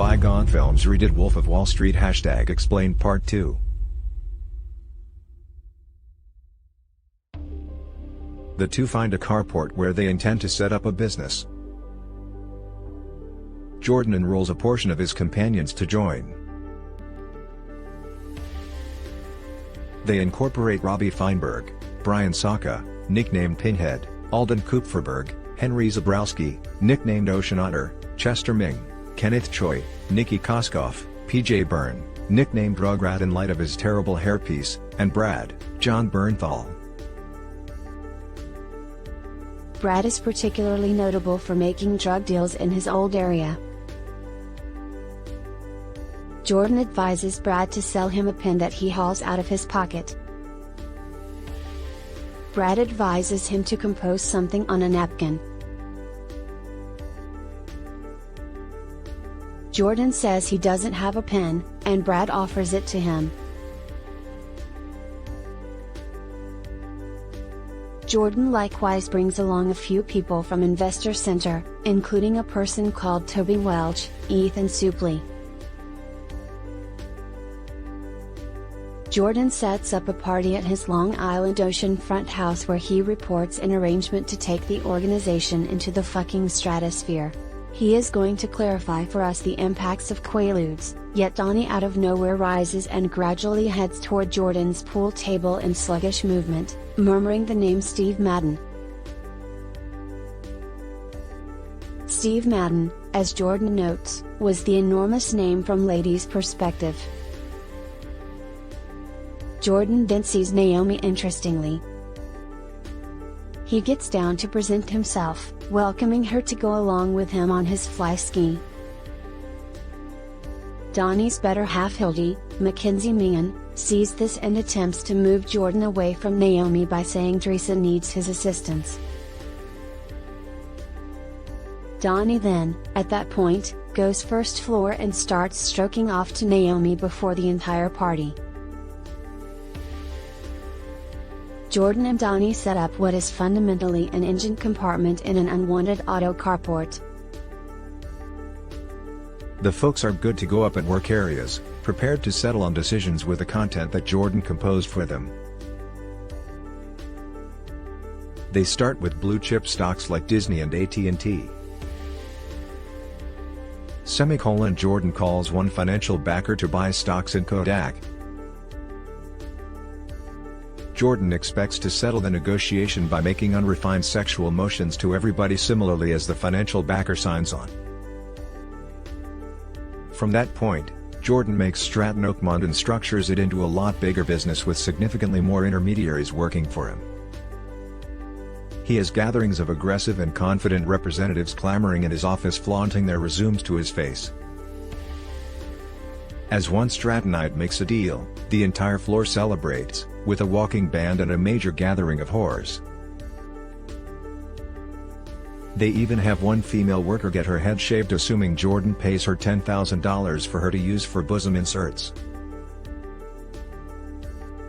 bygone films redid Wolf of Wall Street #explained Part 2. The two find a carport where they intend to set up a business. Jordan enrolls a portion of his companions to join. They incorporate Robbie Feinberg, Brian Saka, nicknamed Pinhead, Alden Kupferberg, Henry Zabrowski, nicknamed Ocean Otter, Chester Ming, Kenneth Choi, Nikki Koskoff, PJ Byrne, nicknamed Rugrat in light of his terrible hairpiece, and Brad, John Bernthal. Brad is particularly notable for making drug deals in his old area. Jordan advises Brad to sell him a pen that he hauls out of his pocket. Brad advises him to compose something on a napkin. Jordan says he doesn't have a pen, and Brad offers it to him. Jordan likewise brings along a few people from Investor Center, including a person called Toby Welch, Ethan Supley. Jordan sets up a party at his Long Island oceanfront house where he reports an arrangement to take the organization into the fucking stratosphere. He is going to clarify for us the impacts of Quaaludes, yet Donny out of nowhere rises and gradually heads toward Jordan's pool table in sluggish movement, murmuring the name Steve Madden. Steve Madden, as Jordan notes, was the enormous name from Lady's perspective. Jordan then sees Naomi interestingly. He gets down to present himself, welcoming her to go along with him on his fly ski. Donny's better half Hildy, Mackenzie Meehan, sees this and attempts to move Jordan away from Naomi by saying Teresa needs his assistance. Donny then, at that point, goes first floor and starts stroking off to Naomi before the entire party. Jordan and Donny set up what is fundamentally an engine compartment in an unwanted auto carport. The folks are good to go up at work areas, prepared to settle on decisions with the content that Jordan composed for them. They start with blue-chip stocks like Disney and AT&T. Jordan calls one financial backer to buy stocks in Kodak. Jordan expects to settle the negotiation by making unrefined sexual motions to everybody similarly as the financial backer signs on. From that point, Jordan makes Stratton Oakmont and structures it into a lot bigger business with significantly more intermediaries working for him. He has gatherings of aggressive and confident representatives clamoring in his office flaunting their resumes to his face. As one Strattonite makes a deal, the entire floor celebrates, with a walking band and a major gathering of whores. They even have one female worker get her head shaved assuming Jordan pays her $10,000 for her to use for bosom inserts.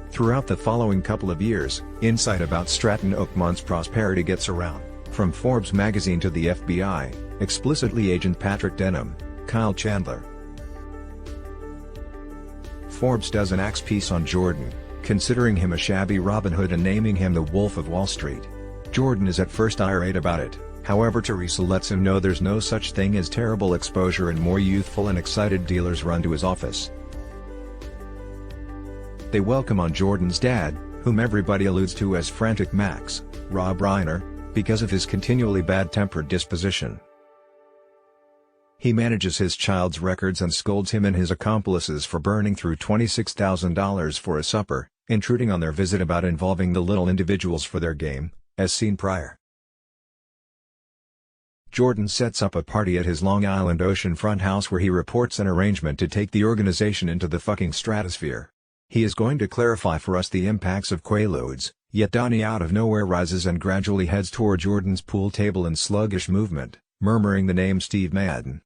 Throughout the following couple of years, insight about Stratton Oakmont's prosperity gets around, from Forbes magazine to the FBI, explicitly Agent Patrick Denham, Kyle Chandler. Forbes does an axe piece on Jordan, considering him a shabby Robin Hood and naming him the Wolf of Wall Street. Jordan is at first irate about it, however Teresa lets him know there's no such thing as terrible exposure and more youthful and excited dealers run to his office. They welcome on Jordan's dad, whom everybody alludes to as Frantic Max, Rob Reiner, because of his continually bad-tempered disposition. He manages his child's records and scolds him and his accomplices for burning through $26,000 for a supper, intruding on their visit about involving the little individuals for their game, as seen prior. Jordan sets up a party at his Long Island oceanfront house where he reports an arrangement to take the organization into the fucking stratosphere. He is going to clarify for us the impacts of Quaaludes, yet Donny out of nowhere rises and gradually heads toward Jordan's pool table in sluggish movement, murmuring the name Steve Madden.